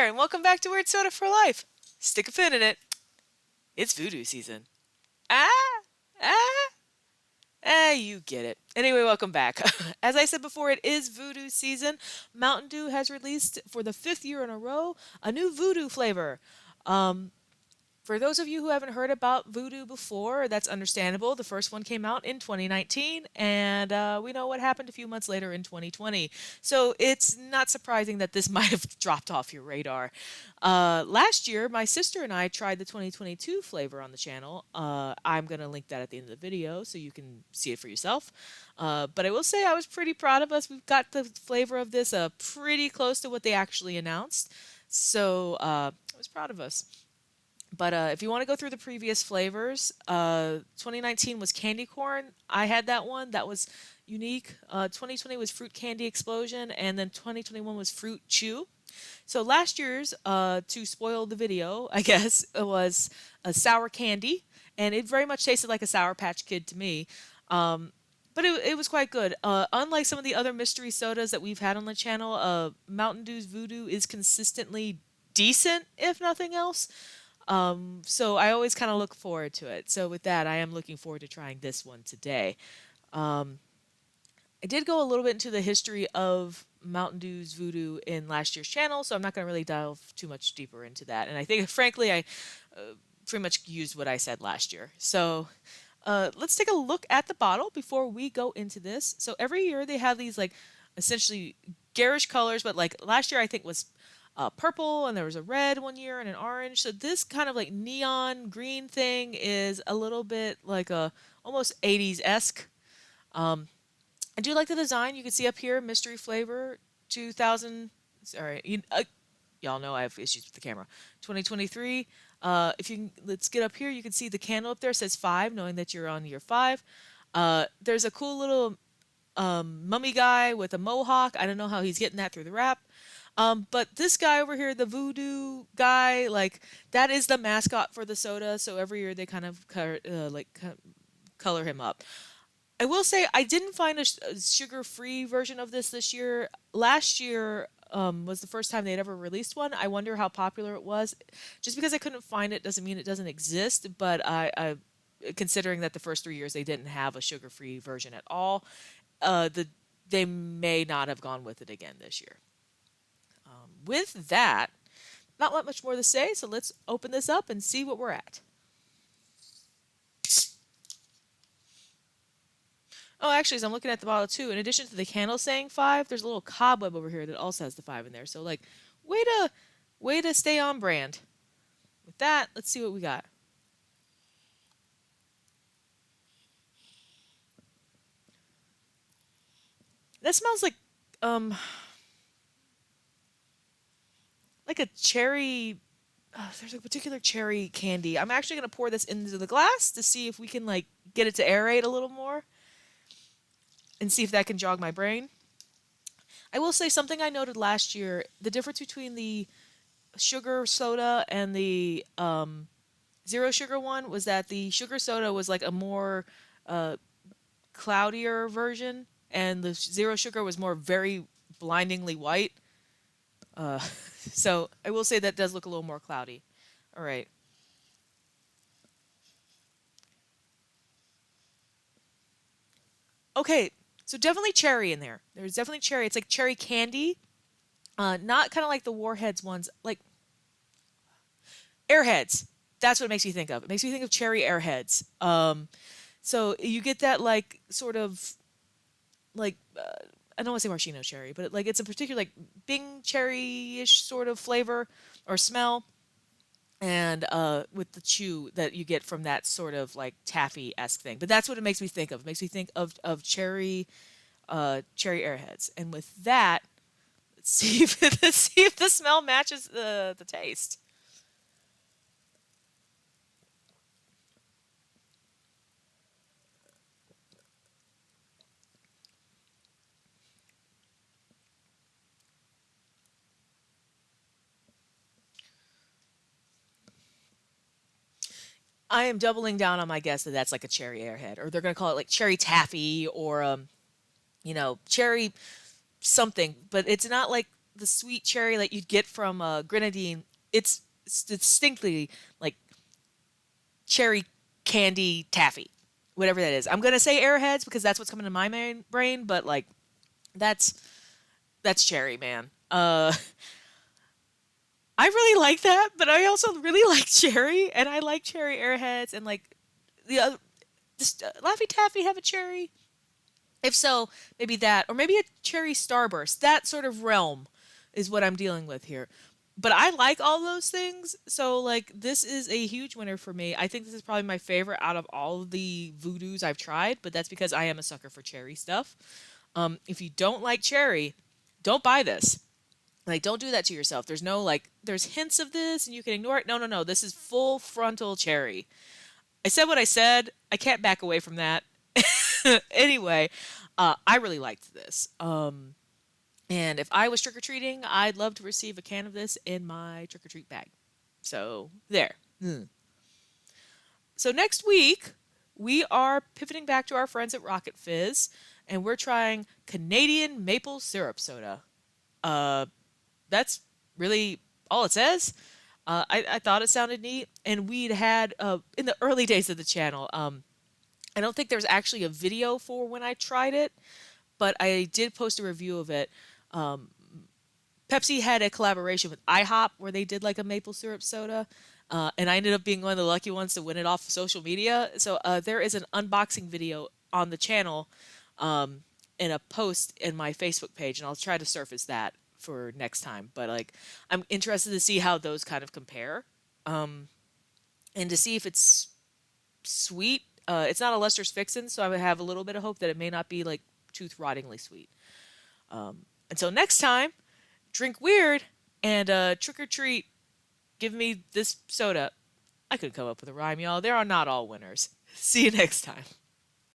there, and welcome back to Weird Soda for Life. Stick a pin in it. It's voodoo season. Ah, ah, you get it. Anyway, welcome back. As I said before, it is voodoo season. Mountain Dew has released for the fifth year in a row a new voodoo flavor. Um, for those of you who haven't heard about Voodoo before, that's understandable. The first one came out in 2019, and we know what happened a few months later in 2020. So it's not surprising that this might have dropped off your radar. Last year, my sister and I tried the 2022 flavor on the channel. I'm going to link that at the end of the video so you can see it for yourself. But I will say I was pretty proud of us. We've got the flavor of this pretty close to what they actually announced. So I was proud of us. But if you want to go through the previous flavors, 2019 was candy corn. I had that one. That was unique. 2020 was fruit candy explosion, and then 2021 was fruit chew. So last year's, to spoil the video, I guess, it was a sour candy, and it very much tasted like a Sour Patch Kid to me. But it was quite good. Unlike some of the other mystery sodas that we've had on the channel, Mountain Dew's Voodoo is consistently decent, if nothing else. So I always kind of look forward to it. So with that, I am looking forward to trying this one today. Um, I did go a little bit into the history of Mountain Dew's Voodoo in last year's channel, so I'm not going to really delve too much deeper into that. And I think, frankly, I pretty much used what I said last year. So let's take a look at the bottle before we go into this. So every year they have these like essentially garish colors, but like last year I think was purple, and there was a red one year and an orange. So this kind of like neon green thing is a little bit like a almost 80s esque. Um, I do like the design. You can see up here, mystery flavor, 2000. Sorry, y'all know I have issues with the camera. 2023. If you let's get up here, you can see the candle up there says 5, knowing that you're on year 5. There's a cool little mummy guy with a mohawk. I don't know how he's getting that through the wrap. But this guy over here, the voodoo guy, like that is the mascot for the soda. So every year they kind of color him up. I will say I didn't find a sugar-free version of this year. Last year was the first time they'd ever released one. I wonder how popular it was. Just because I couldn't find it doesn't mean it doesn't exist. But considering that the first 3 years they didn't have a sugar-free version at all, they may not have gone with it again this year. With that, not much more to say, so let's open this up and see what we're at. Oh, actually, as I'm looking at the bottle too, in addition to the candle saying 5, there's a little cobweb over here that also has the 5 in there. So like, way to stay on brand. With that, let's see what we got. That smells like a cherry. There's a particular cherry candy. I'm actually gonna pour this into the glass to see if we can like get it to aerate a little more, and see if that can jog my brain. I will say something I noted last year: the difference between the sugar soda and the zero sugar one was that the sugar soda was like a more uh, cloudier version, and the zero sugar was more very blindingly white. Uh, so I will say that does look a little more cloudy. All right. Okay. So definitely cherry in there. There's definitely cherry. It's like cherry candy. Not kind of like the Warheads ones, like Airheads. That's what it makes me think of. It makes me think of cherry Airheads. So you get that like sort of like I don't want to say maraschino cherry, but like it's a particular like Bing cherry-ish sort of flavor or smell, and with the chew that you get from that sort of like taffy-esque thing. But that's what it makes me think of. It makes me think of cherry airheads. And with that, let's see if let's see if the smell matches the taste. I am doubling down on my guess that that's like a cherry airhead, or they're gonna call it like cherry taffy, or cherry something. But it's not like the sweet cherry like you'd get from grenadine. It's distinctly like cherry candy taffy, whatever that is. I'm gonna say Airheads because that's what's coming to my main brain, but like that's that's cherry, man. I really like that, but I also really like cherry, and I like cherry Airheads, and like the other. Does Laffy Taffy have a cherry? If so, maybe that, or maybe a cherry Starburst. That sort of realm is what I'm dealing with here. But I like all those things, so like this is a huge winner for me. I think this is probably my favorite out of all of the Voo-Dews I've tried, but that's because I am a sucker for cherry stuff. If you don't like cherry, don't buy this. Like, don't do that to yourself. There's no like, there's hints of this and you can ignore it. No, no, no. This is full frontal cherry. I said what I said. I can't back away from that. Anyway, I really liked this. And if I was trick or treating, I'd love to receive a can of this in my trick or treat bag. So, there. So, next week, we are pivoting back to our friends at Rocket Fizz, and we're trying Canadian maple syrup soda. Uh, that's really all it says. I thought it sounded neat, and we'd had in the early days of the channel. I don't think there's actually a video for when I tried it, but I did post a review of it. Um, Pepsi had a collaboration with IHOP where they did like a maple syrup soda, and I ended up being one of the lucky ones to win it off of social media. So there is an unboxing video on the channel um, in a post in my Facebook page, and I'll try to surface that for next time. But like, I'm interested to see how those kind of compare, um, and to see if it's sweet. It's not a Lester's Fixin', so I would have a little bit of hope that it may not be like tooth rottingly sweet. Until next time, drink weird and trick or treat. Give me this soda. I could come up with a rhyme, y'all. There are not all winners. See you next time.